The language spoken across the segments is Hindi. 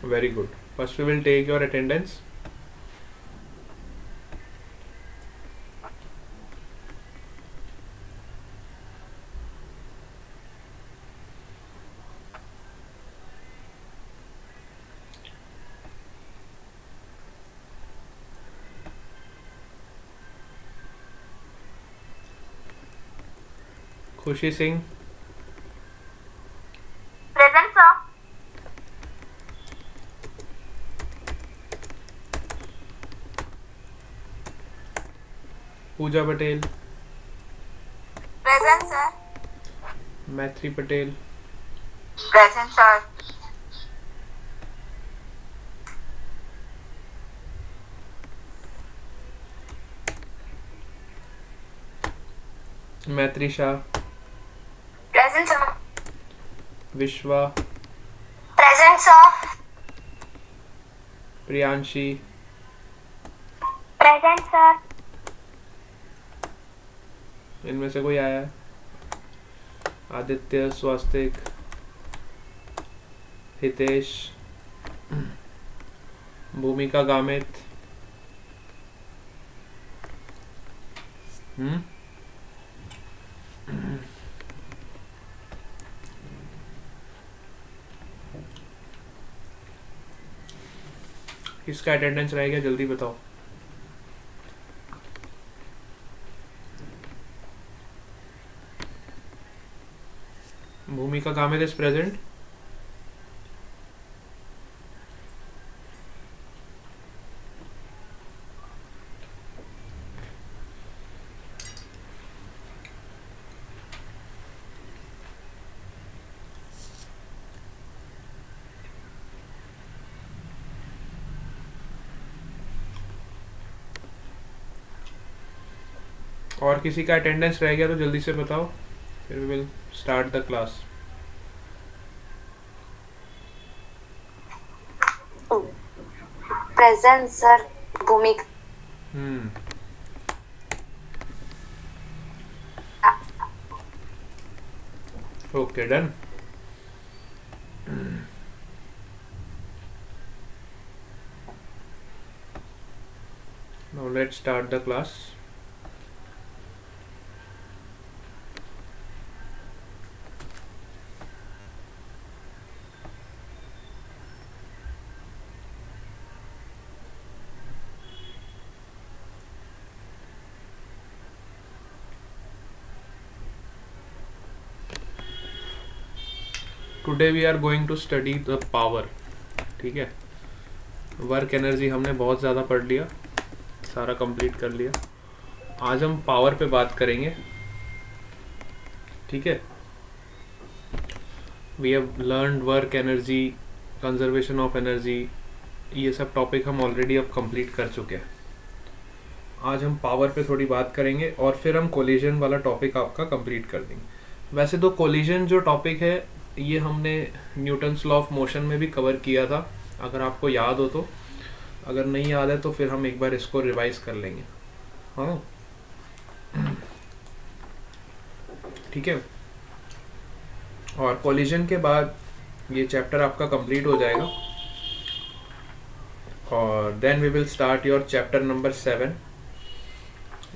Very good. First we will take your attendance. Khushi Singh, Present, sir. Pooja Patel, Present, sir. Maitri Patel, Present, sir. Maitri Shah, Present, sir. Vishwa, Present, sir. Priyanshi, Present, sir. इनमें से कोई आया है? आदित्य, स्वास्तिक, हितेश, भूमिका गामित, किसका अटेंडेंस रह गया जल्दी बताओ। भूमिका गामित इज प्रेजेंट। और किसी का अटेंडेंस रह गया तो जल्दी से बताओ, फिर we will start the class. Present, sir. Bhumika. Okay, done. Now let's start the class. Today we are going to study the power. ठीक है, वर्क एनर्जी हमने बहुत ज़्यादा पढ़ लिया, सारा कंप्लीट कर लिया। आज हम पावर पे बात करेंगे। ठीक है, we have learn work energy, conservation of energy, ये सब टॉपिक हम ऑलरेडी अब कंप्लीट कर चुके हैं। आज हम पावर पे थोड़ी बात करेंगे और फिर हम कोलिजन वाला टॉपिक आपका कंप्लीट कर देंगे। वैसे तो कोलिजन जो टॉपिक है ये हमने न्यूटन्स लॉ ऑफ मोशन में भी कवर किया था, अगर आपको याद हो तो। अगर नहीं याद है तो फिर हम एक बार इसको रिवाइज कर लेंगे। हाँ, ठीक है। और कोलिजन के बाद ये चैप्टर आपका कंप्लीट हो जाएगा और then we will start your chapter number 7,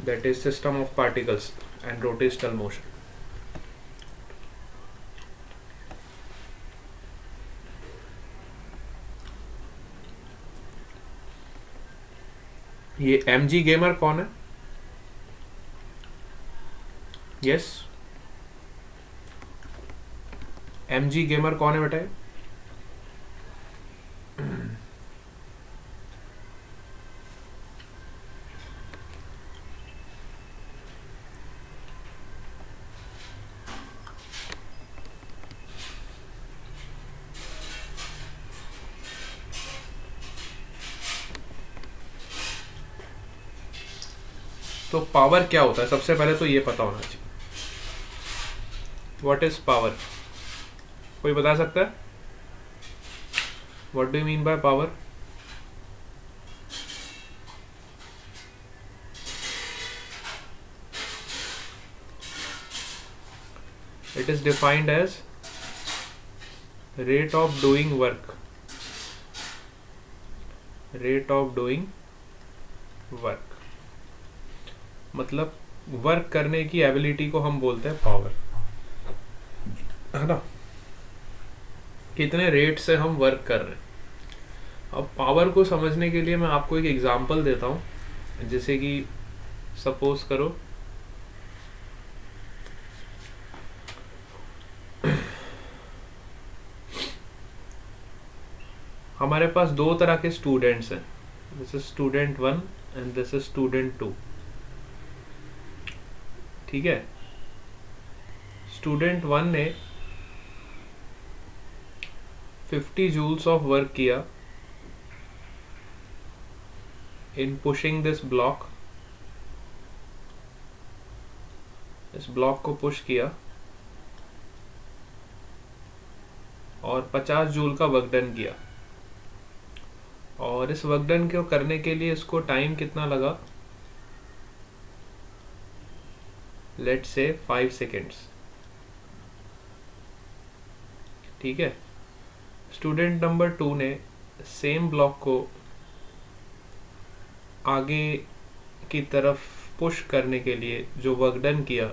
that is system of particles and rotational motion. ये MG गेमर कौन है? यस, MG गेमर कौन है बेटा? तो पावर क्या होता है सबसे पहले तो ये पता होना चाहिए। What is power? कोई बता सकता है? What do you mean by power? It is defined as rate of doing work rate of doing work, मतलब वर्क करने की एबिलिटी को हम बोलते हैं पावर, है ना। कितने रेट से हम वर्क कर रहे हैं। अब पावर को समझने के लिए मैं आपको एक एग्जांपल देता हूँ। जैसे कि सपोज करो हमारे पास दो तरह के स्टूडेंट्स हैं, this is student 1 and this is student 2। ठीक है, स्टूडेंट 1 ने 50 जूल्स ऑफ वर्क किया इन पुशिंग दिस ब्लॉक, इस ब्लॉक को पुश किया और 50 जूल का वर्क डन किया। और इस वर्क डन को करने के लिए इसको टाइम कितना लगा, लेट्स से 5 सेकेंड्स। ठीक है, स्टूडेंट नंबर 2 ने सेम ब्लॉक को आगे की तरफ पुश करने के लिए जो वर्क डन किया,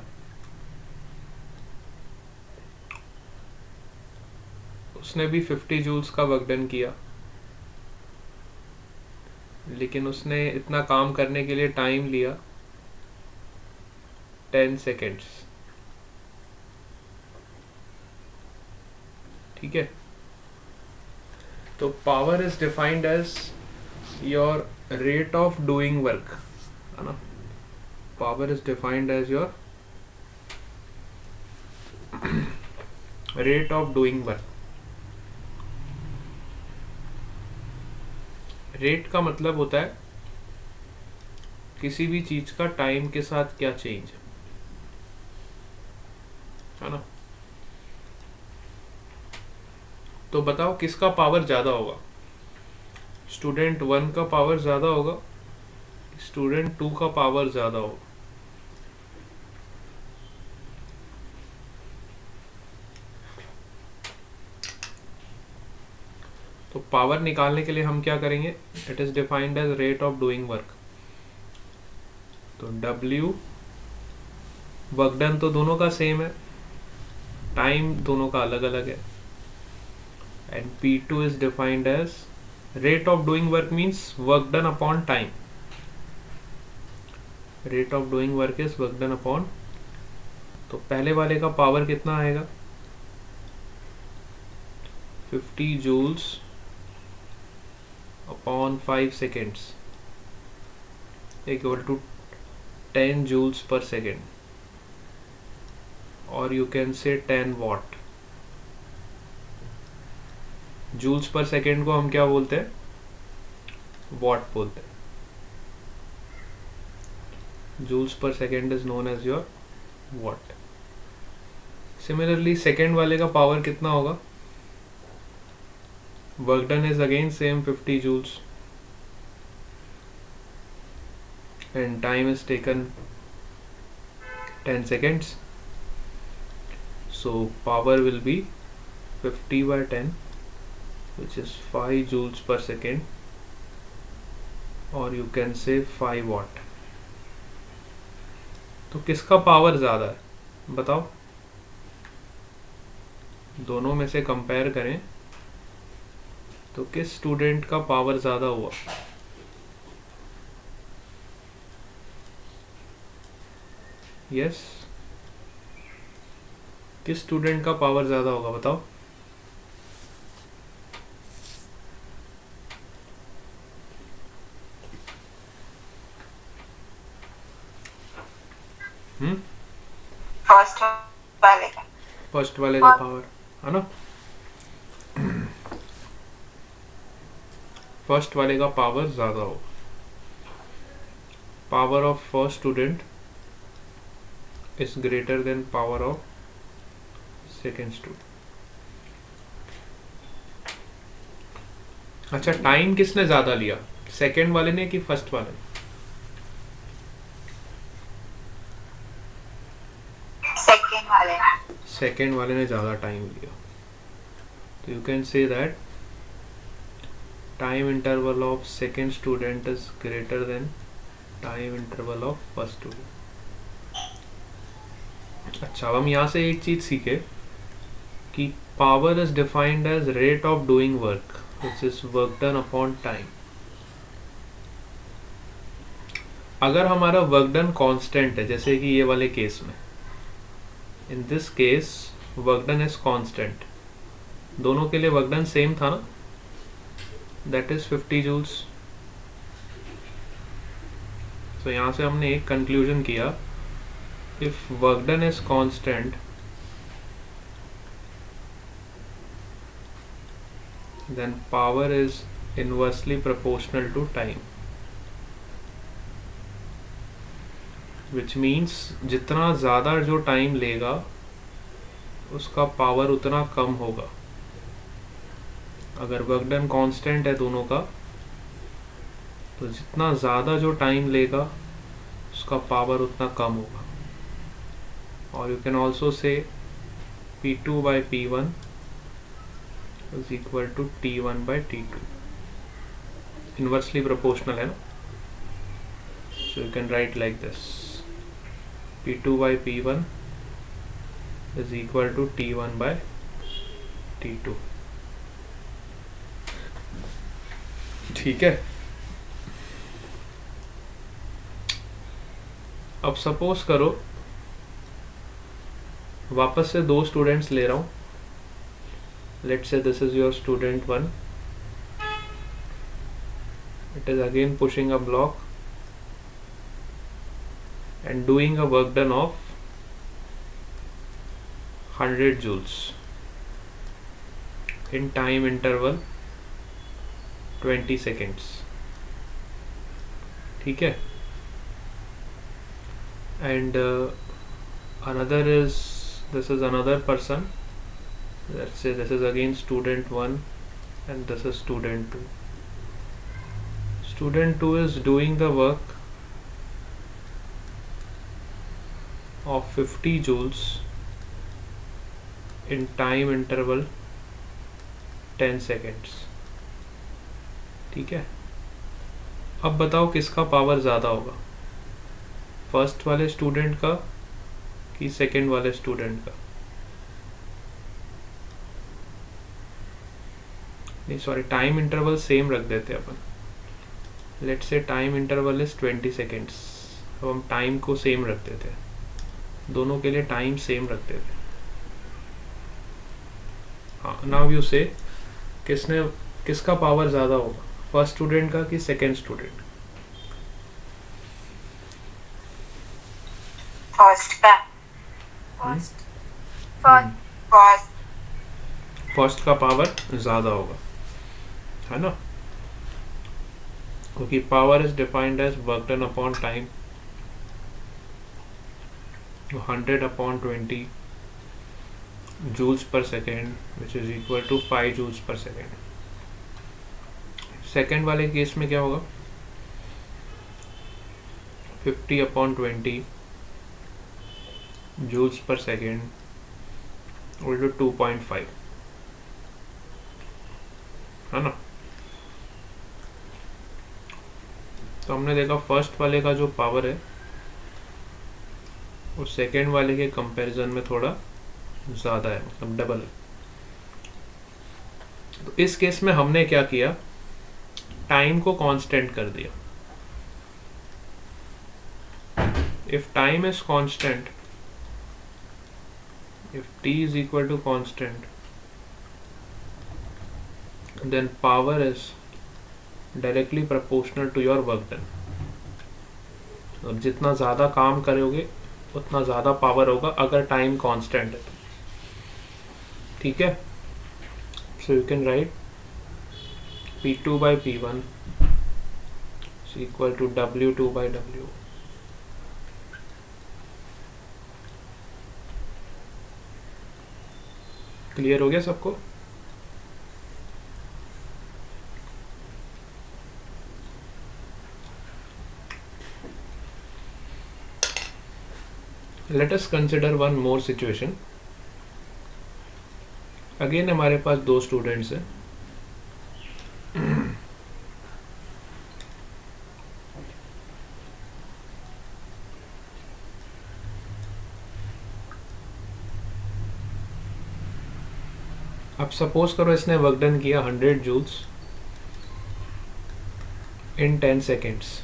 उसने भी 50 जूल्स का वर्क डन किया, लेकिन उसने इतना काम करने के लिए टाइम लिया 10 सेकेंड्स। ठीक है, तो power is defined as your rate of doing work, है ना। Power is defined as your rate of doing work. Rate का मतलब होता है किसी भी चीज का टाइम के साथ क्या चेंज है ना। तो बताओ किसका पावर ज्यादा होगा, स्टूडेंट 1 का पावर ज्यादा होगा, स्टूडेंट 2 का पावर ज्यादा होगा। तो पावर निकालने के लिए हम क्या करेंगे, it is defined as rate of doing work. तो W वर्क डन तो दोनों का सेम है, टाइम दोनों का अलग अलग है, and P2 is defined as rate of doing work means work done upon time. Rate of doing work is work done upon, तो पहले वाले का पावर कितना आएगा, 50 joules upon 5 seconds equal to 10 joules per second, और you can say 10 what. Joules per second को हम क्या बोलते हैं, वॉट बोलते हैं। Joules per second is known as your watt. Similarly second वाले का पावर कितना होगा, work done is again same 50 joules and time is taken 10 seconds, so power will be 50 by 10 which is 5 joules per second, or you can say 5 watt। तो किसका पावर ज्यादा है बताओ, दोनों में से कंपेयर करें तो किस स्टूडेंट का पावर ज्यादा हुआ। यस, किस स्टूडेंट का पावर ज्यादा होगा बताओ। फर्स्ट वाले का, फर्स्ट वाले का पावर है ना, फर्स्ट वाले का पावर ज्यादा हो। Power of first student is greater than power of second student. अच्छा, टाइम किसने ज्यादा लिया, सेकेंड वाले ने कि फर्स्ट वाले ने? सेकेंड वाले, सेकेंड वाले ने ज्यादा टाइम लिया। तो you can say that time interval of second student is greater than time interval of first student. अच्छा, अब हम यहाँ से एक चीज सीखे कि power is defined as rate of doing work which is work done upon time. अगर हमारा वर्क डन कांस्टेंट है, जैसे कि ये वाले केस में, in this case work done is constant, दोनों के लिए वर्क डन सेम था ना, दैट इज 50 जूल्स. तो यहाँ से हमने एक कंक्लूजन किया, if work done is constant then power is inversely proportional to time, which means जितना ज़्यादा जो टाइम लेगा उसका पावर उतना कम होगा. अगर वर्क डन कांस्टेंट है दोनों का, तो जितना ज़्यादा जो टाइम लेगा उसका पावर उतना कम होगा. और you can also say P2 by P1 is equal to T1 by T2. Inversely proportional है ना, so you can write like this, P2 by P1 is equal to T1 by T2. ठीक है. अब सपोज करो, वापस से दो स्टूडेंट्स ले रहा हूँ. Let's say this is your student 1. It is again pushing a block and doing a work done of 100 joules in time interval 20 seconds. ठीक है. And this is another person. Let's say this is again student 1 and this is student 2. Student 2 is doing the work of 50 joules in time interval 10 seconds. ठीक है. अब बताओ किसका पावर ज़्यादा होगा, फर्स्ट वाले स्टूडेंट का कि सेकंड वाले स्टूडेंट का? नहीं सॉरी, टाइम इंटरवल सेम रख देते अपन. Let's say time interval is 20 seconds. अब हम टाइम को सेम रख देते हैं, दोनों के लिए टाइम सेम रख देते हैं. हाँ, नाउ यू से किसका पावर ज़्यादा होगा, फर्स्ट स्टूडेंट का कि सेकेंड स्टूडेंट? फर्स्ट का. फर्स्ट का पावर ज़्यादा होगा, है ना, क्योंकि power is defined as work done upon time. 100 upon 20 joules per second which is equal to 5 joules per second. Second वाले केस में क्या होगा, 50 upon 20 joules per second equal to 2.5, है ना. तो हमने देखा फर्स्ट वाले का जो पावर है वो सेकेंड वाले के कंपैरिजन में थोड़ा ज़्यादा है, मतलब डबल है. तो इस केस में हमने क्या किया, टाइम को कांस्टेंट कर दिया. If time is constant, if t is equal to constant, then power is directly proportional to your work done. अब जितना ज़्यादा काम करोगे उतना ज़्यादा पावर होगा अगर टाइम कांस्टेंट है तो. ठीक है. So you can right P2 by P1 is equal to W2 by W. Clear हो गया सबको? Let us consider one more situation. Again हमारे पास दो स्टूडेंट्स हैं. अब सपोज करो इसने वर्क डन किया 100 जूल्स इन 10 सेकेंड्स,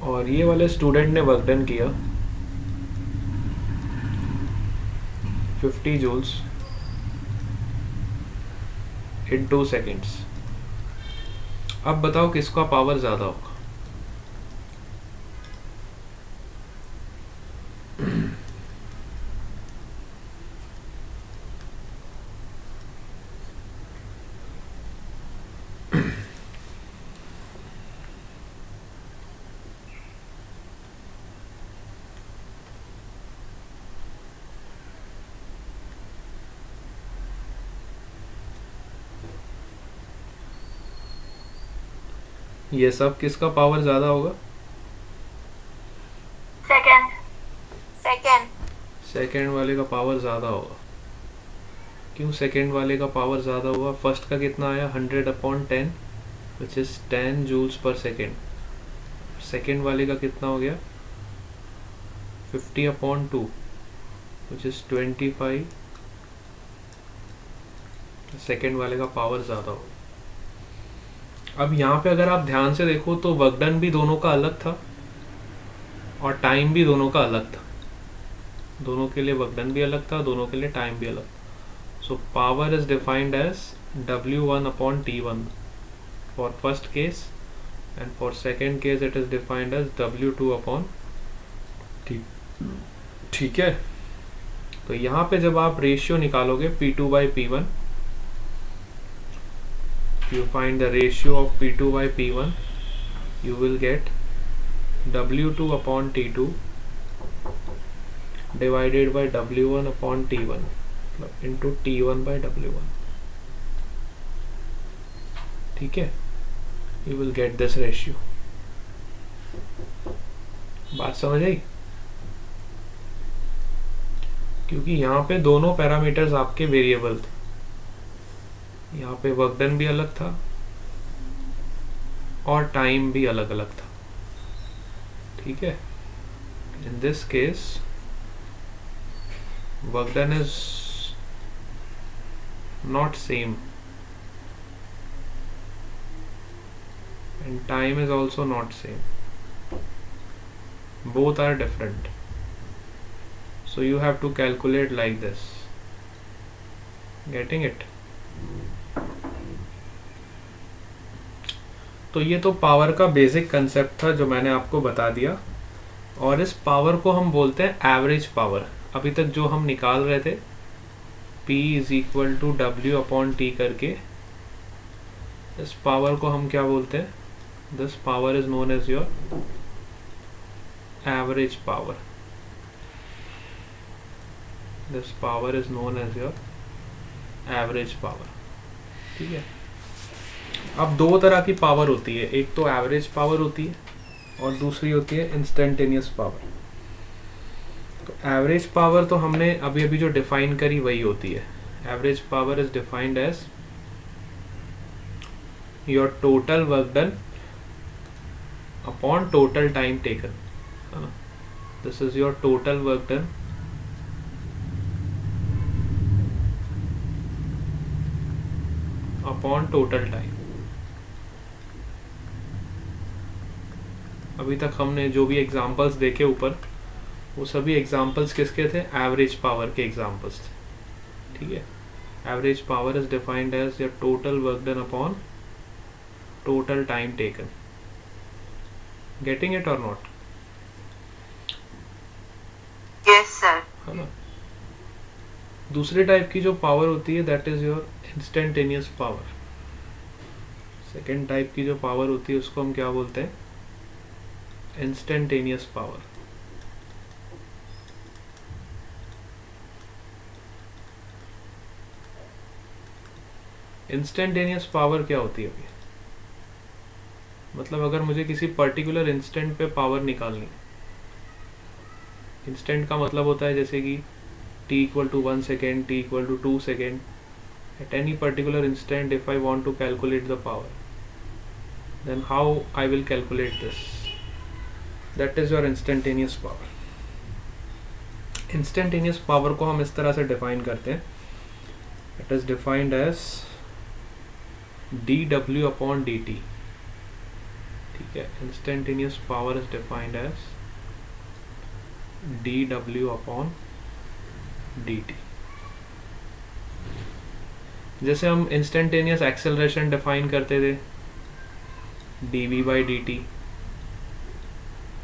और ये वाले स्टूडेंट ने वर्क डन किया 50 जूल्स इन 2 सेकेंड्स। अब बताओ किसका पावर ज़्यादा होगा? ये सब किसका पावर ज़्यादा होगा? सेकंड। सेकंड। सेकेंड वाले का पावर ज़्यादा होगा। क्यों सेकेंड वाले का पावर ज़्यादा होगा? फर्स्ट का कितना आया? 100/10 which is 10 joules per second. Second वाले का कितना हो गया? 50/2 विच इज़ 25। सेकेंड वाले का पावर ज़्यादा होगा। अब यहाँ पे अगर आप ध्यान से देखो तो वर्क डन भी दोनों का अलग था और टाइम भी दोनों का अलग था। दोनों के लिए वर्क डन भी अलग था, दोनों के लिए टाइम भी अलग। So power is defined as W1/T1 for first case, and for second case it is defined as W2/T। ठीक है, तो यहाँ पे जब आप रेशियो निकालोगे P2/P1, you find the ratio of P2/P1, you will get W2/T2 divided by W1/T1 into T1/W1। ठीक है, you will get this ratio। बात समझ आई? क्योंकि यहाँ पे दोनों पैरामीटर्स आपके वेरिएबल थे। यहाँ पे वर्क डन भी अलग था और टाइम भी अलग अलग था। ठीक है, in this case work done is not same and time is also not same, both are different, so you have to calculate like this। Getting it? तो ये तो पावर का बेसिक कंसेप्ट था जो मैंने आपको बता दिया, और इस पावर को हम बोलते हैं एवरेज पावर। अभी तक जो हम निकाल रहे थे P = W/T करके, इस पावर को हम क्या बोलते हैं? This power is known as your average power. This power is known as your average power. ठीक है, अब दो तरह की पावर होती है, एक तो एवरेज पावर होती है और दूसरी होती है इंस्टेंटेनियस पावर। तो एवरेज पावर तो हमने अभी अभी जो डिफाइन करी वही होती है। Average power is defined as your total work done upon total time taken. This is your total work done upon total time. अभी तक हमने जो भी एग्जांपल्स देखे ऊपर, वो सभी एग्जांपल्स किसके थे? एवरेज पावर के एग्जांपल्स थे। ठीक है, average power is defined as your total work done upon total time taken. Getting it or not? Yes sir. है ना? दूसरे टाइप की जो पावर होती है that is your instantaneous power. Second type की जो पावर होती है उसको हम क्या बोलते हैं? Instantaneous power. इंस्टेंटेनियस पावर क्या होती है? अभी मतलब अगर मुझे किसी पर्टिकुलर इंस्टेंट पे पावर निकालनी, इंस्टेंट का मतलब होता है जैसे कि t = 1 second, t = 2 second, at any particular instant if I want to calculate the power, then how I will calculate this? That is your instantaneous power। instantaneous power को हम इस तरह से डिफाइन करते हैं It is defined as dw upon dt. ठीक है, instantaneous power is defined as dw upon dt. जैसे हम इंस्टेंटेनियस एक्सेलरेशन डिफाइन करते थे dv बाई dt,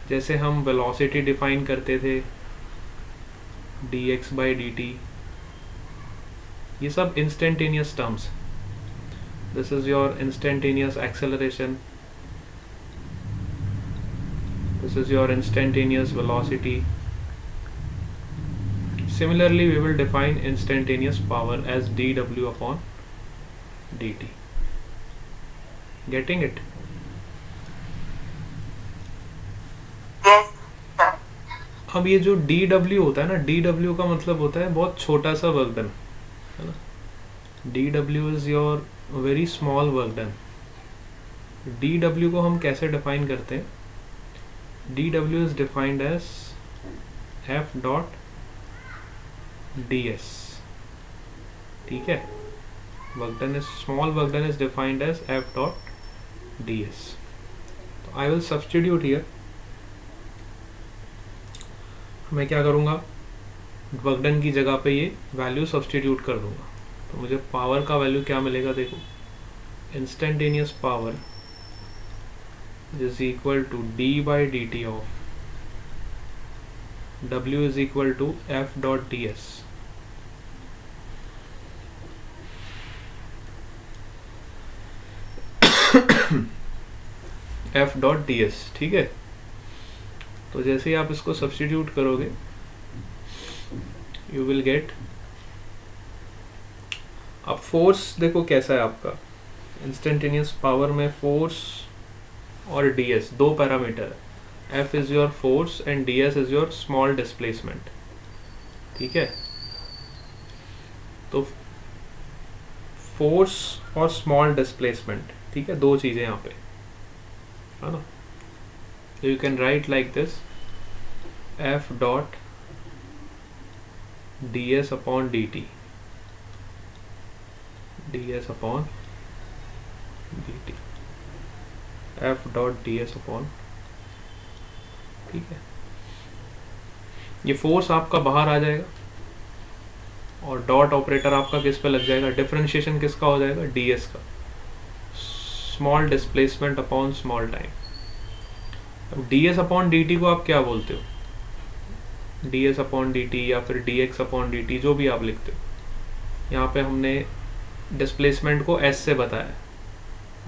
जैसे हम वेलोसिटी डिफाइन करते थे dx बाई dt, ये सब instantaneous terms. This is your instantaneous acceleration, this is your instantaneous velocity. Similarly, we will define instantaneous power as dw upon dt. Getting it? Yes, sir. अब ये जो dw होता है ना, dw का मतलब होता है बहुत छोटा सा वर्क डन, है ना. dw is your very small work done. dw को हम कैसे डिफाइन करते हैं? dw is defined as f dot ds. ठीक है, work done is small work done is defined as f dot ds. तो I will substitute here. मैं क्या करूँगा, वर्क डन की जगह पे ये वैल्यू सब्सटीट्यूट कर दूंगा. तो मुझे पावर का वैल्यू क्या मिलेगा, देखो, instantaneous power is equal to d by dt of w is equal to f dot ds. f dot ds. ठीक है, तो जैसे ही आप इसको सब्सटीट्यूट करोगे यू विल गेट. अब फोर्स देखो कैसा है आपका, इंस्टेंटेनियस पावर में फोर्स और ds दो पैरामीटर है. f is your force and ds is your small displacement. ठीक है, तो फोर्स और स्मॉल डिस्प्लेसमेंट, ठीक है, दो चीजें यहाँ पे, है ना. तो you can right like this, f dot ds upon dt, ds upon dt, f dot ds upon. ठीक है, ये फोर्स आपका बाहर आ जाएगा और डॉट ऑपरेटर आपका किस पे लग जाएगा, डिफरेंशिएशन किसका हो जाएगा, ds का, small displacement upon small time. अब ds अपॉन dt को आप क्या बोलते हो, ds अपॉन dt या फिर dx अपॉन dt, जो भी आप लिखते हो. यहाँ पे हमने डिस्प्लेसमेंट को s से बताया.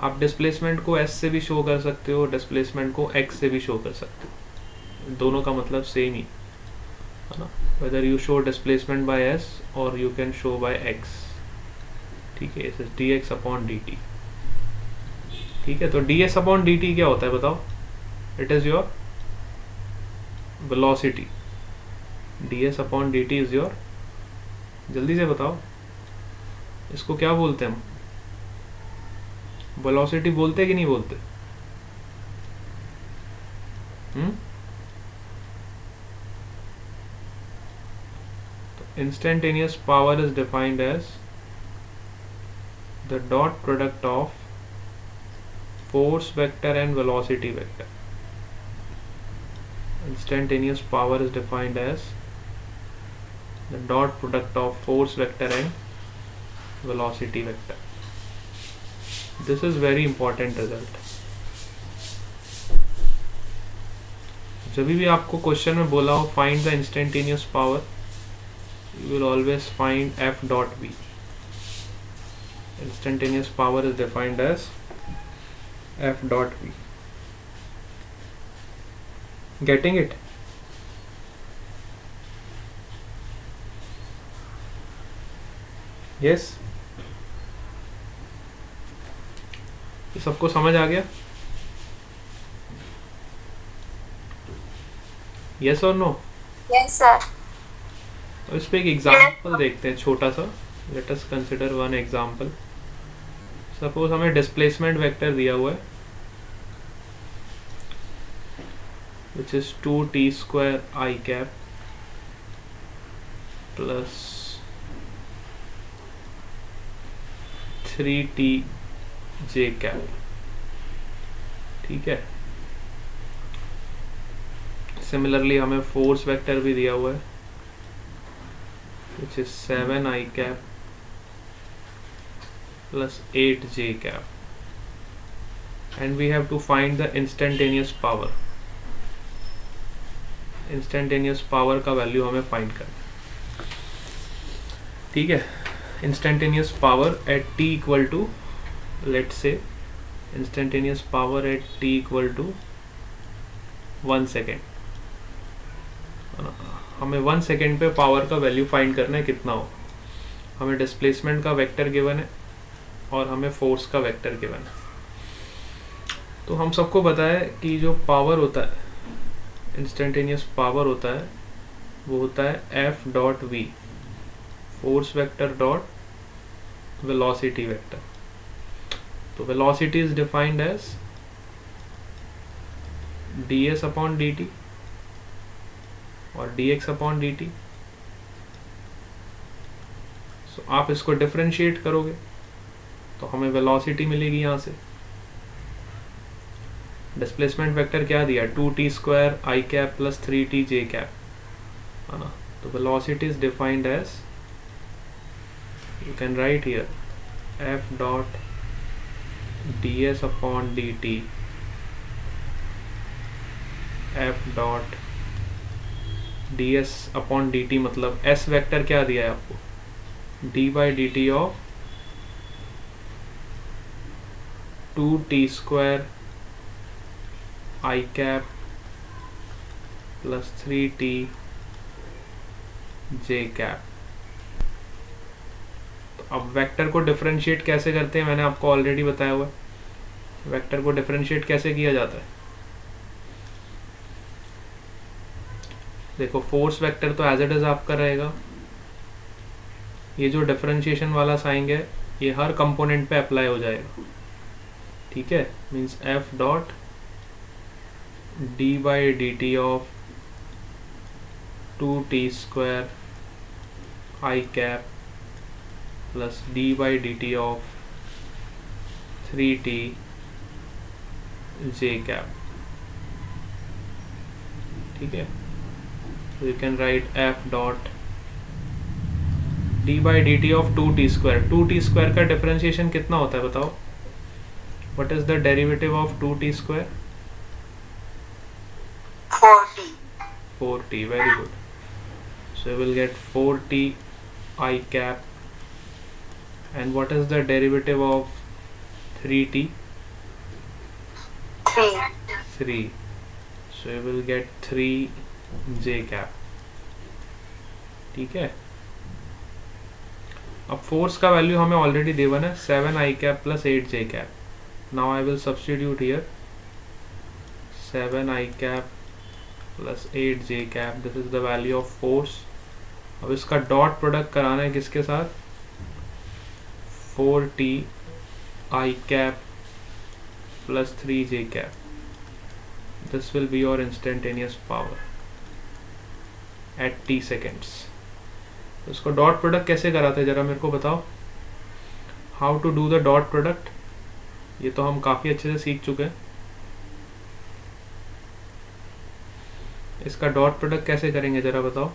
आप डिस्प्लेसमेंट को s से भी शो कर सकते हो, डिस्प्लेसमेंट को x से भी शो कर सकते हो, दोनों का मतलब सेम ही है ना. Whether you show displacement by s or you can show by x. ठीक है, इस dx अपॉन dt. ठीक है, तो ds अपॉन dt क्या होता है बताओ, it is your velocity. ds upon dt is your, जल्दी से बताओ इसको क्या बोलते हैं हम, वेलोसिटी बोलते कि नहीं बोलते. तो instantaneous power is defined as the dot product of force vector and velocity vector. Instantaneous power is defined as the dot product of force vector and velocity vector. This is very important result. जब भी आपको क्वेश्चन में बोला हो find the instantaneous power, you will always find f dot v. Instantaneous power is defined as f dot v. Getting it? Yes. ये सबको समझ आ गया? Yes or no? Yes, sir. तो इस पे एक एग्जाम्पल देखते हैं छोटा सा. Let us consider one example. Suppose हमें डिस्प्लेसमेंट वेक्टर दिया हुआ है which is 2t square I cap plus 3t j cap. ठीक है, सिमिलरली हमें फोर्स वेक्टर भी दिया हुआ है which is 7i cap plus 8j cap, and we have to find the instantaneous power। Instantaneous power का वैल्यू हमें फाइंड करना। ठीक है, instantaneous power at t equal to, let say instantaneous power at t equal to 1 second. हमें 1 सेकेंड पे पावर का वैल्यू फाइंड करना है कितना हो। हमें डिस्प्लेसमेंट का वेक्टर गिवन है और हमें फोर्स का वेक्टर गिवन है। तो हम सबको पता है कि जो पावर होता है, इंस्टेंटेनियस पावर होता है, वो होता है F dot V, force vector dot velocity vector. तो velocity is defined as d S upon D t और d x upon D t. So आप इसको डिफरेंशिएट करोगे तो हमें वेलोसिटी मिलेगी यहाँ से। डिस्प्लेसमेंट वेक्टर क्या दिया, 2t square I cap plus 3t J cap, है ना। तो velocity is defined as, you can write here F dot D S upon D T, F dot D S upon D T, मतलब एस वेक्टर क्या दिया है आपको, D by D T of 2t square I cap plus 3t J cap. तो अब वेक्टर को डिफरेंशिएट कैसे करते हैं मैंने आपको ऑलरेडी बताया हुआ है। वेक्टर को डिफरेंशिएट कैसे किया जाता है, देखो फोर्स वेक्टर तो एज इट इज आपका रहेगा। ये जो डिफरेंशिएशन वाला साइन है ये हर कंपोनेंट पे अप्लाई हो जाएगा। ठीक है, means F dot D by D T of 2t square I cap plus D by D T of 3t J cap. ठीक है, so you can write f dot d by dt of 2t square। 2t square का डिफरेंशिएशन कितना होता है बताओ, what is the derivative of 2t square? 4t। 4t, very good। So you will get 4t I cap, and what is the derivative of 3t? 3। 3, so you will get 3j cap। ठीक है, अब फोर्स का वैल्यू हमें ऑलरेडी देवन है 7i cap plus 8j cap। Now I will substitute here 7i cap plus 8j cap, this is the value of force. अब इसका डॉट प्रोडक्ट कराना है किसके साथ, 4t I cap plus 3j cap। this will be your instantaneous power at t seconds। तो इसको डॉट प्रोडक्ट कैसे कराते हैं जरा मेरे को बताओ, how to do the dot product. ये तो हम काफी अच्छे से सीख चुके हैं। इसका डॉट प्रोडक्ट कैसे करेंगे जरा बताओ।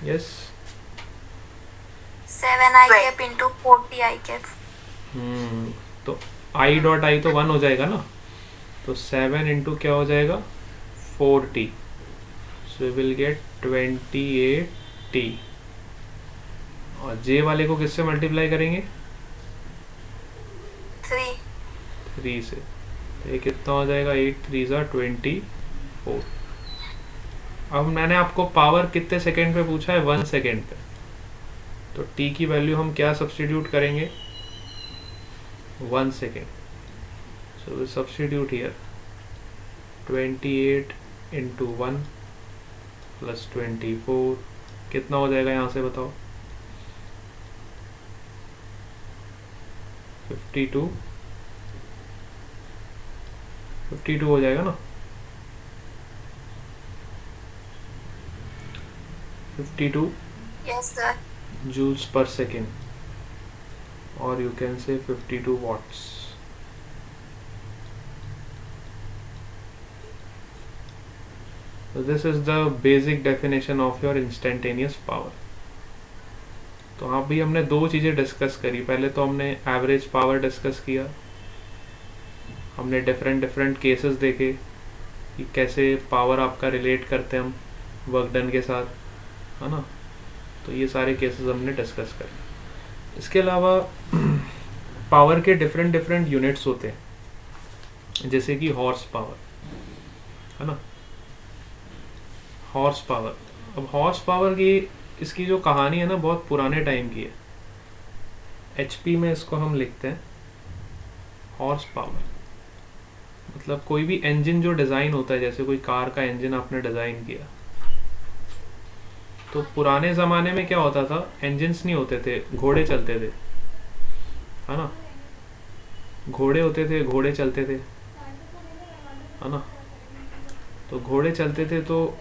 Yes, 7i cap into 4t I cap। तो i डॉट आई तो 1 हो जाएगा ना, तो 7 इंटू क्या हो जाएगा 4t, so we will get 28t। और j वाले को किससे मल्टीप्लाई करेंगे, 3 से। ये कितना हो जाएगा, 8 3 ज़ा 24। अब मैंने आपको पावर कितने सेकेंड पे पूछा है, 1 सेकेंड पे। तो t की वैल्यू हम क्या सब्स्टिट्यूट करेंगे, 1 second. So we substitute here 28 into 1 plus 24 कितना हो जाएगा यहाँ से बताओ, 52 हो जाएगा ना, 52। Yes sir. joules per second, or you can say 52 watts. So this is the basic definition of your instantaneous power. तो अभी हमने दो चीज़ें डिस्कस करी. पहले तो हमने एवरेज पावर डिस्कस किया, हमने डिफरेंट केसेस देखे कि कैसे पावर आपका रिलेट करते हैं हम वर्क डन के साथ, है ना. तो ये सारे केसेस हमने डिस्कस करे. इसके अलावा पावर के डिफरेंट यूनिट्स होते हैं, जैसे कि हॉर्स पावर, है ना. हॉर्स पावर, अब हॉर्स पावर की इसकी जो कहानी है ना बहुत पुराने टाइम की है. HP में इसको हम लिखते हैं हॉर्स पावर. मतलब कोई भी इंजन जो डिज़ाइन होता है, जैसे कोई कार का इंजन आपने डिज़ाइन किया, तो पुराने ज़माने में क्या होता था, इंजन्स नहीं होते थे, घोड़े चलते थे, है ना. घोड़े होते थे, घोड़े चलते थे, है ना. तो घोड़े चलते थे, तो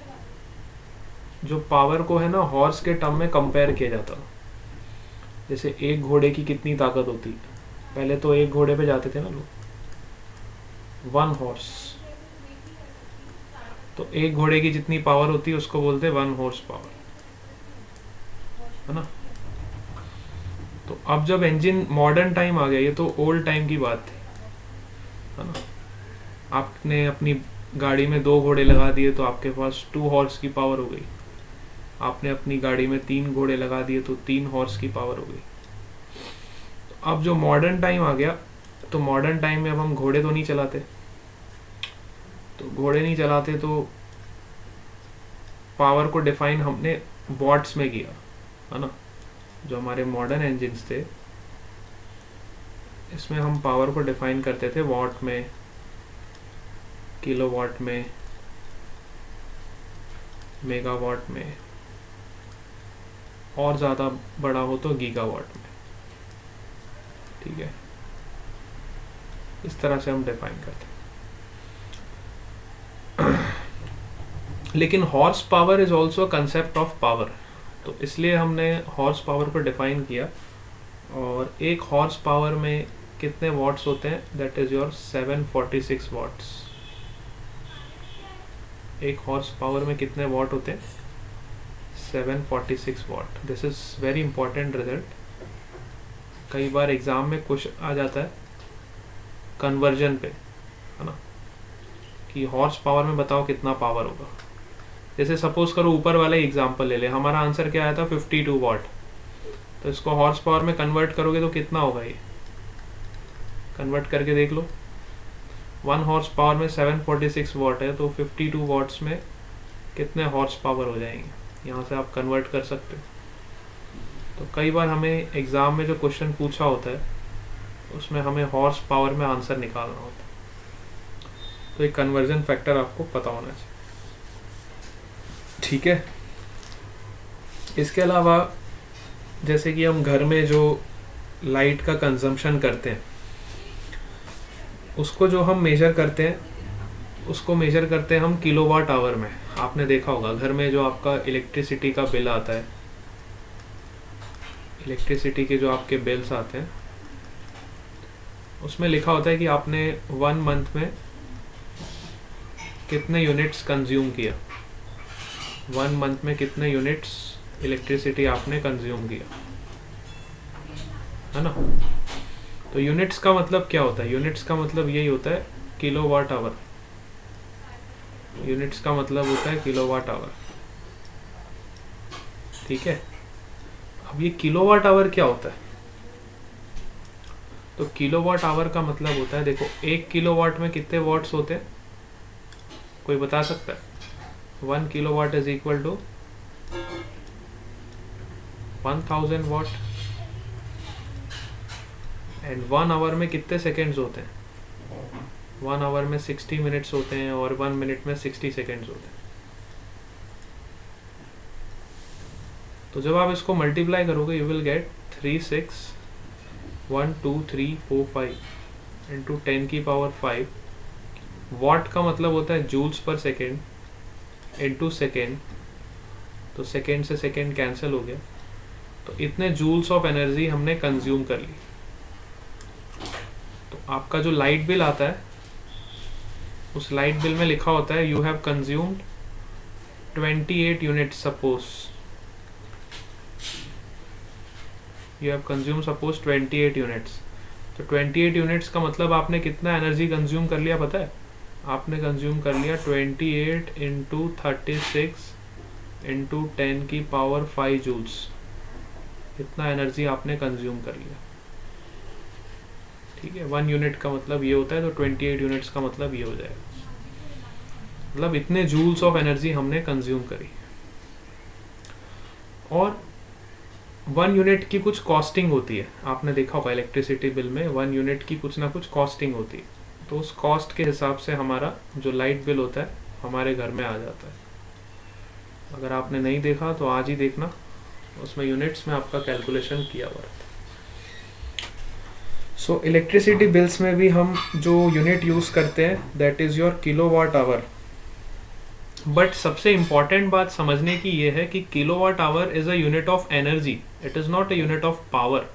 जो पावर को है ना हॉर्स के टर्म में कंपेयर किया जाता. जैसे एक घोड़े की कितनी ताकत होती, पहले तो एक घोड़े पे जाते थे ना लोग, 1 हॉर्स. तो एक घोड़े की जितनी पावर होती है उसको बोलते हैं 1 हॉर्स पावर, है ना. तो अब जब इंजन मॉडर्न टाइम आ गया, ये तो ओल्ड टाइम की बात थी, है ना. आपने अपनी गाड़ी में 2 घोड़े लगा दिए तो आपके पास 2 हॉर्स की पावर हो गई. आपने अपनी गाड़ी में 3 घोड़े लगा दिए तो 3 हॉर्स की पावर हो गई. अब जो मॉडर्न टाइम आ गया, तो मॉडर्न टाइम में अब हम घोड़े तो नहीं चलाते. तो घोड़े नहीं चलाते तो पावर को डिफाइन हमने वॉट्स में किया, है ना. जो हमारे मॉडर्न इंजन्स थे, इसमें हम पावर को डिफाइन करते थे वॉट में, किलोवाट में, मेगावाट में, और ज़्यादा बड़ा हो तो गीगावाट में. ठीक है, इस तरह से हम डिफाइन करते हैं. लेकिन horse power is also concept of power, तो इसलिए हमने हॉर्स पावर को डिफाइन किया. और एक हॉर्स पावर में कितने वॉट्स होते हैं, दैट इज योर 746 वॉट्स. एक हॉर्स पावर में कितने वॉट होते हैं, 746 what. This is very important result. कई बार एग्जाम में क्वेश्चन आ जाता है कन्वर्जन पे, है ना, कि हॉर्स पावर में बताओ कितना पावर होगा. जैसे सपोज करो ऊपर वाला एग्जांपल ले ले, हमारा आंसर क्या आया था 52 वॉट. तो इसको हॉर्स पावर में कन्वर्ट करोगे तो कितना होगा, ये कन्वर्ट करके देख लो. 1 हॉर्स पावर में 746 वॉट है, तो 52 वॉट्स में कितने हॉर्स पावर हो जाएंगे, यहाँ से आप कन्वर्ट कर सकते हो. तो कई बार हमें एग्ज़ाम में जो क्वेश्चन पूछा होता है उसमें हमें हॉर्स पावर में आंसर निकालना होता है. तो एक कन्वर्जन फैक्टर आपको पता होना चाहिए. ठीक है. इसके अलावा जैसे कि हम घर में जो लाइट का कंजम्पशन करते हैं, उसको जो हम मेजर करते हैं, उसको मेजर करते हैं हम किलोवाट आवर में. आपने देखा होगा घर में जो आपका इलेक्ट्रिसिटी का बिल आता है, इलेक्ट्रिसिटी के जो आपके बिल्स आते हैं, उसमें लिखा होता है कि आपने 1 मंथ में कितने यूनिट्स कंज्यूम किया, 1 मंथ में कितने यूनिट्स इलेक्ट्रिसिटी आपने कंज्यूम किया, है ना. तो यूनिट्स का मतलब क्या होता है, यूनिट्स का मतलब यही होता है किलोवाट आवर. यूनिट्स का मतलब होता है किलोवाट आवर. ठीक है. अब ये किलोवाट आवर क्या होता है, तो किलोवाट आवर का मतलब होता है, देखो 1 किलोवाट में कितने वॉट्स होते हैं, कोई बता सकता है. 1 kilowatt is equal to 1000 watt. And 1 hour में कितने सेकेंड्स होते हैं, 1 आवर में 60 मिनट्स होते हैं, और 1 मिनट में 60 सेकेंड्स होते हैं. तो जब आप इसको मल्टीप्लाई करोगे यू विल गेट 361234 इंटू 10 की पावर 5. वॉट का मतलब होता है joules per second into second, तो सेकेंड से सेकेंड कैंसिल हो गया. तो इतने जूल्स ऑफ एनर्जी हमने कंज्यूम कर ली। तो आपका जो लाइट बिल आता है, उस लाइट बिल में लिखा होता है you have consumed 28 unit, suppose you have consume suppose 28 units. तो 28 यूनिट्स का मतलब आपने कितना एनर्जी कंज्यूम कर लिया पता है? आपने कंज्यूम कर लिया 28 इंटू 36 इंटू 10 की पावर 5 जूल्स। इतना एनर्जी आपने कंज्यूम कर लिया। ठीक है, 1 यूनिट का मतलब ये होता है, तो 28 यूनिट्स का मतलब ये हो जाएगा। मतलब इतने जूल्स ऑफ एनर्जी हमने कंज्यूम करी। और 1 यूनिट की कुछ कॉस्टिंग होती है, आपने देखा होगा इलेक्ट्रिसिटी बिल में 1 यूनिट की कुछ ना कुछ कॉस्टिंग होती है। तो उस कॉस्ट के हिसाब से हमारा जो लाइट बिल होता है हमारे घर में आ जाता है। अगर आपने नहीं देखा तो आज ही देखना, उसमें यूनिट्स में आपका कैलकुलेशन किया हुआ रहता है। सो इलेक्ट्रिसिटी बिल्स में भी हम जो यूनिट यूज़ करते हैं that is your kilowatt hour. But सबसे इम्पॉर्टेंट बात समझने की ये है कि kilowatt hour is a unit of energy, it is not a unit of power.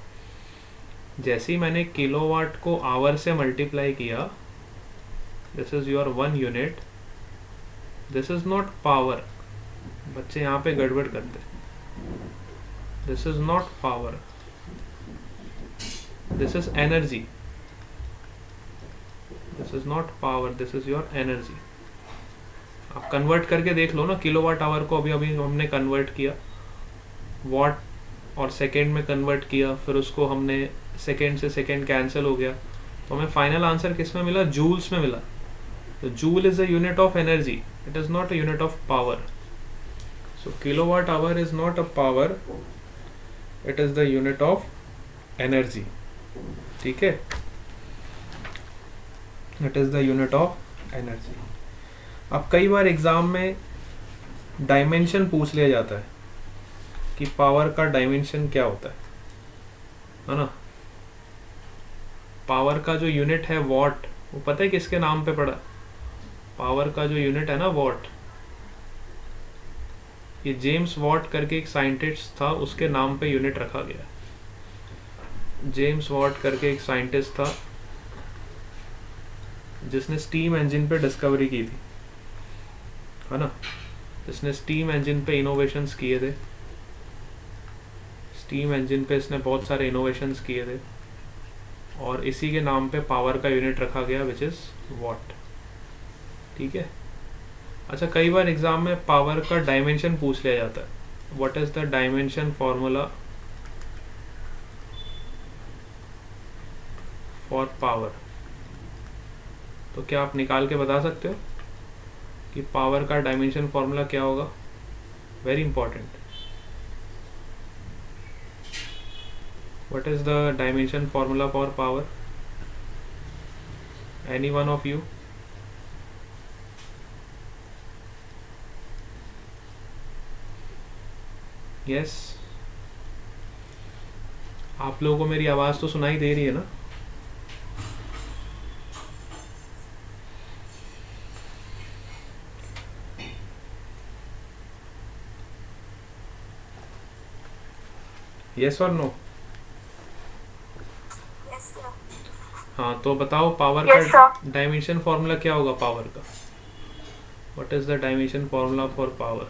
जैसे ही मैंने किलोवाट को आवर से मल्टीप्लाई किया, this is your 1 unit, this is not power. बच्चे यहाँ पे गड़बड़ करते हैं। This is not power, this is energy. This is not power, this is your energy. आप कन्वर्ट करके देख लो ना, किलोवाट आवर को अभी अभी हमने कन्वर्ट किया, वॉट और सेकेंड में कन्वर्ट किया, फिर उसको हमने सेकेंड से सेकेंड कैंसिल हो गया, तो हमें फाइनल आंसर किस में मिला? जूल्स में मिला। तो joule is a unit of energy, it is not a unit of power. So kilowatt hour is not a power, it is the unit of energy. ठीक है, it is the unit of energy. अब कई बार एग्जाम में डायमेंशन पूछ लिया जाता है कि पावर का डायमेंशन क्या होता है ना? पावर का जो यूनिट है वॉट, वो पता है किसके नाम पे पड़ा? पावर का जो यूनिट है ना वॉट, ये जेम्स वॉट करके एक साइंटिस्ट था, उसके नाम पे यूनिट रखा गया। जेम्स वॉट करके एक साइंटिस्ट था जिसने स्टीम इंजन पे डिस्कवरी की थी, है ना? इसने स्टीम इंजन पे इनोवेशंस किए थे, स्टीम इंजन पे इसने बहुत सारे इनोवेशंस किए थे, और इसी के नाम पे पावर का यूनिट रखा गया विच इज़ वॉट। ठीक है। अच्छा, कई बार एग्जाम में पावर का डायमेंशन पूछ लिया जाता है। What is the dimension formula for power? तो क्या आप निकाल के बता सकते हो कि पावर का डायमेंशन फॉर्मूला क्या होगा? Very important. What is the dimension formula for power? Any one of you? Yes, आप लोगों को मेरी आवाज तो सुनाई दे रही है ना? यस और नो? Yes, sir. हाँ, तो बताओ पावर Yes, का sir. डायमेंशन फॉर्मूला क्या होगा पावर का? What is the dimension formula for power?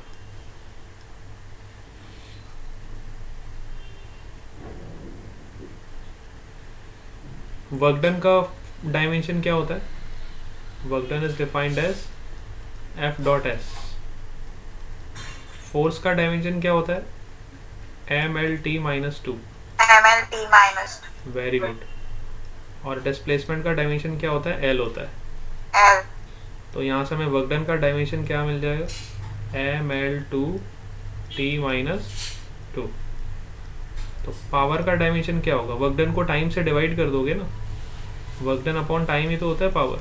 Work done का डायमेंशन क्या होता है? Work done is defined as F dot S. Force का डायमेंशन क्या होता है? MLT minus 2। MLT minus very good. और डिस्प्लेसमेंट का डायमेंशन क्या होता है? L होता है। L. तो यहाँ से हमें वर्क डन का डायमेंशन क्या मिल जाएगा? ML2T minus 2। तो पावर का डायमेंशन क्या होगा? वर्क डन को टाइम से डिवाइड कर दोगे ना, वर्क डन अपॉन टाइम ही तो होता है पावर।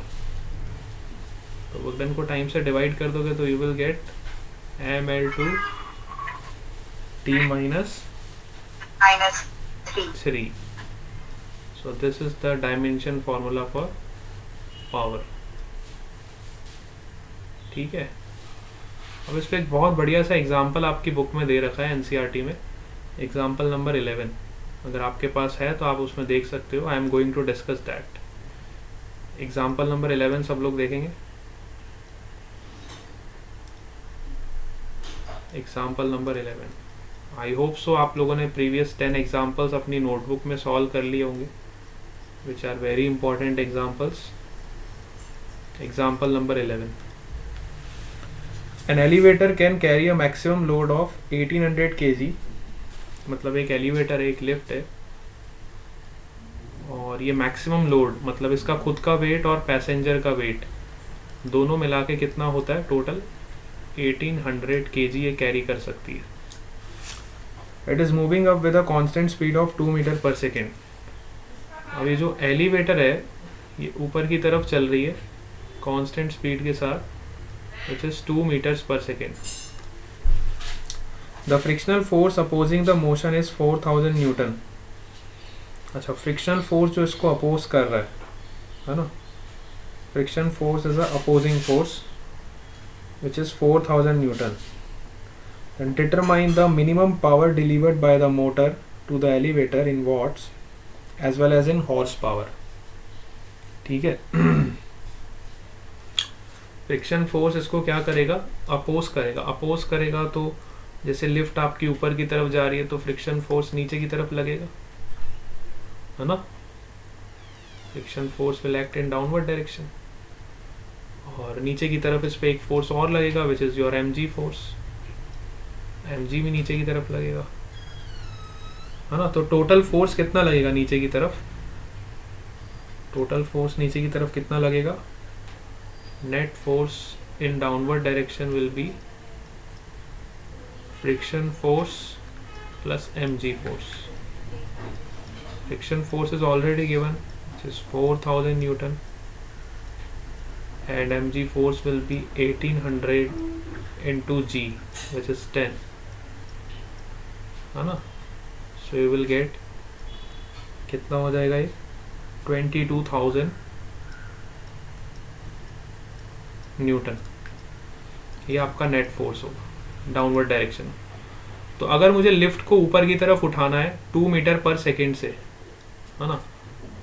तो वर्क डन को टाइम से डिवाइड कर दोगे तो you will get ML2T minus Minus 3. 3। So this is the dimension formula for power। ठीक है। अब इस पे एक बहुत बढ़िया सा एग्जांपल आपकी बुक में दे रखा है एनसीईआरटी में, एग्जाम्पल नंबर 11 अगर आपके पास है तो आप उसमें देख सकते हो. I am going to discuss that. Example number 11 सब लोग देखेंगे. Example number 11. I hope so आप लोगों ने प्रीवियस 10 एग्जाम्पल्स अपनी नोटबुक में सॉल्व कर लिए होंगे, which are very important examples. Example number 11. An elevator can carry a maximum load of 1800 kg. मतलब एक एलिवेटर है, एक लिफ्ट है, और ये मैक्सिमम लोड मतलब इसका खुद का वेट और पैसेंजर का वेट दोनों मिला के कितना होता है टोटल 1800 kg ये कैरी कर सकती है. It is moving up with a constant speed of 2 metre per second. अब ये जो एलिवेटर है ये ऊपर की तरफ चल रही है कांस्टेंट स्पीड के साथ, which is 2 meters per second. The frictional force opposing the motion is 4000 Newton. अच्छा, फ्रिक्शनल फोर्स जो इसको अपोज कर रहा है ना, friction force is a opposing force which is 4000 Newton. Then determine the minimum power delivered by the motor to the elevator in watts as well as in horsepower. ठीक है. फ्रिक्शन फोर्स इसको क्या करेगा, अपोज करेगा. अपोज करेगा तो जैसे लिफ्ट आपकी ऊपर की तरफ जा रही है तो फ्रिक्शन फोर्स नीचे की तरफ लगेगा, है ना. Friction force will act in downward direction, और नीचे की तरफ इस पे एक फोर्स और लगेगा which is your mg force. mg भी नीचे की तरफ लगेगा, है ना. तो टोटल फोर्स कितना लगेगा नीचे की तरफ, टोटल फोर्स नीचे की तरफ कितना लगेगा. Net force in downward direction will be friction force plus mg force. Friction force is already given, which is 4000 Newton, and mg force will be 1800 into g, which is 10, है ना. So you will get कितना हो जाएगा ये 22,000 न्यूटन. ये आपका नेट फोर्स होगा डाउनवर्ड डायरेक्शन. तो अगर मुझे लिफ्ट को ऊपर की तरफ उठाना है 2 मीटर पर सेकेंड से, है ना,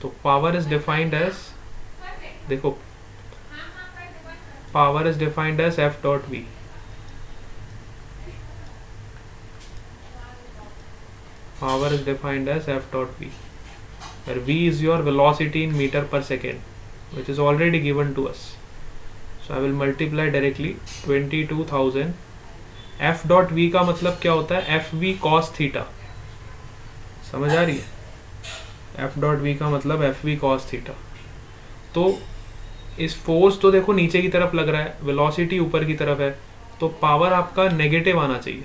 तो पावर इज डिफाइंड एज, देखो power is defined as F dot V. Power is defined as F dot V, where v is your velocity in meter per second which is already given to us. So I will multiply directly 22,000. F dot V का मतलब क्या होता है, एफ वी cos थीटा. समझ आ रही है. F dot V का मतलब एफ वी cos थीटा. तो इस फोर्स तो देखो नीचे की तरफ लग रहा है, वेलोसिटी ऊपर की तरफ है, तो पावर आपका नेगेटिव आना चाहिए,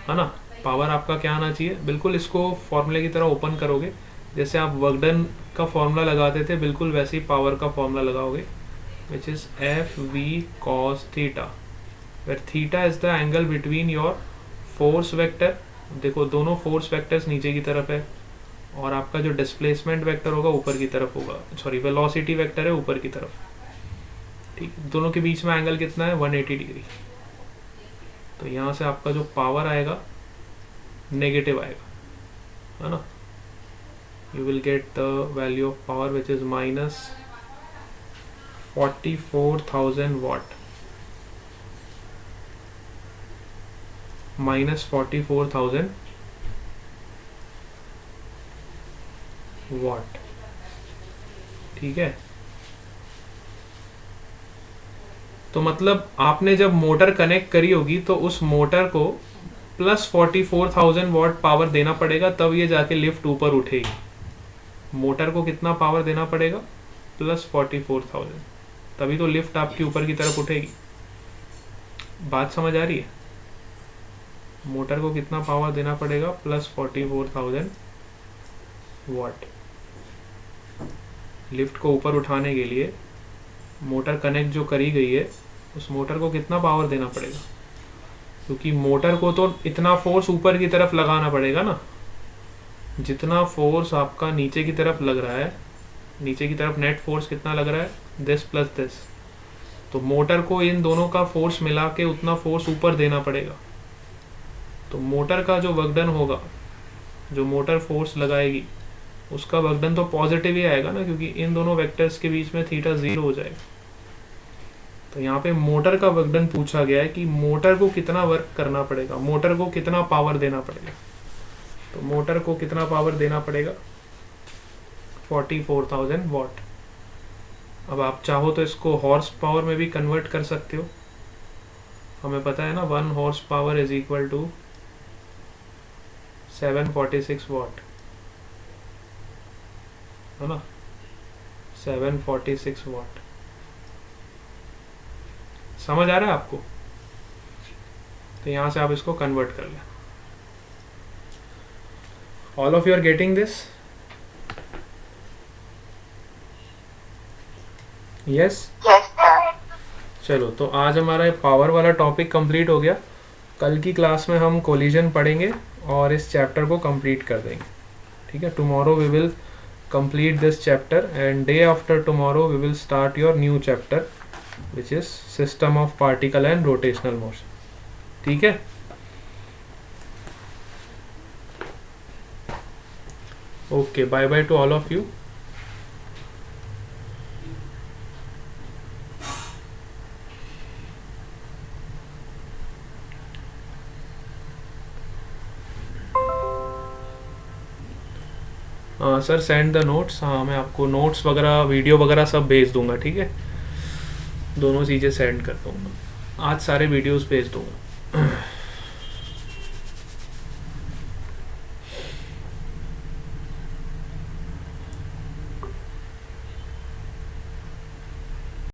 है ना. पावर आपका क्या आना चाहिए, बिल्कुल इसको फॉर्मूले की तरह ओपन करोगे, जैसे आप वर्क डन का फॉर्मूला लगाते थे बिल्कुल वैसे ही पावर का फॉर्मूला लगाओगे, which is FV cos theta, where theta is the angle between your force vector. देखो दोनों फोर्स वेक्टर्स नीचे की तरफ है, और आपका जो डिस्प्लेसमेंट वेक्टर होगा ऊपर की तरफ होगा, सॉरी वेलोसिटी वेक्टर है ऊपर की तरफ. ठीक, दोनों के बीच में एंगल कितना है 180 डिग्री. तो यहाँ से आपका जो पावर आएगा नेगेटिव आएगा, है ना. You will get the value of power which is minus 44,000 watt, minus 44,000 watt. ठीक है. तो मतलब आपने जब मोटर कनेक्ट करी होगी तो उस मोटर को प्लस 44,000 वॉट पावर देना पड़ेगा, तब ये जाके लिफ्ट ऊपर उठेगी. मोटर को कितना पावर देना पड़ेगा, प्लस 44,000, तभी तो लिफ्ट आपकी ऊपर की तरफ उठेगी. बात समझ आ रही है. मोटर को कितना पावर देना पड़ेगा, प्लस 44,000 वॉट. लिफ्ट को ऊपर उठाने के लिए मोटर कनेक्ट जो करी गई है उस मोटर को कितना पावर देना पड़ेगा, क्योंकि मोटर को तो इतना फोर्स ऊपर की तरफ लगाना पड़ेगा ना, जितना फोर्स आपका नीचे की तरफ लग रहा है. नीचे की तरफ नेट फोर्स कितना लग रहा है, दिस प्लस दिस. तो मोटर को इन दोनों का फोर्स मिला के उतना फोर्स ऊपर देना पड़ेगा. तो मोटर का जो वर्क डन होगा, जो मोटर फोर्स लगाएगी, उसका वर्क डन तो पॉजिटिव ही आएगा ना, क्योंकि इन दोनों वेक्टर्स के बीच में थीटा 0 हो जाएगा। तो यहाँ पे मोटर का वर्क डन पूछा गया है कि मोटर को कितना वर्क करना पड़ेगा, मोटर को कितना पावर देना पड़ेगा। तो मोटर को कितना पावर देना पड़ेगा, 44,000 वॉट। अब आप चाहो तो इसको हॉर्स पावर में भी कन्वर्ट कर सकते हो। हमें पता है ना 1 horsepower is equal to 746 watt, है ना, 746 वॉट। समझ आ रहा है आपको? तो यहाँ से आप इसको कन्वर्ट कर लें। All of you are getting this? Yes? Yes, sir. चलो, तो आज हमारा पावर वाला टॉपिक कंप्लीट हो गया। कल की क्लास में हम कोलिजन पढ़ेंगे और इस चैप्टर को कंप्लीट कर देंगे, ठीक है। Tomorrow we will complete this chapter and day after tomorrow we will start your new chapter which is system of particle and rotational motion, ठीक है। Okay, bye bye to all of you. Sir send the notes. हाँ, मैं आपको नोट्स वगैरह, वीडियो वगैरह सब भेज दूंगा, ठीक है। दोनों चीज़ें सेंड कर दूंगा, आज सारे वीडियोस भेज दूंगा।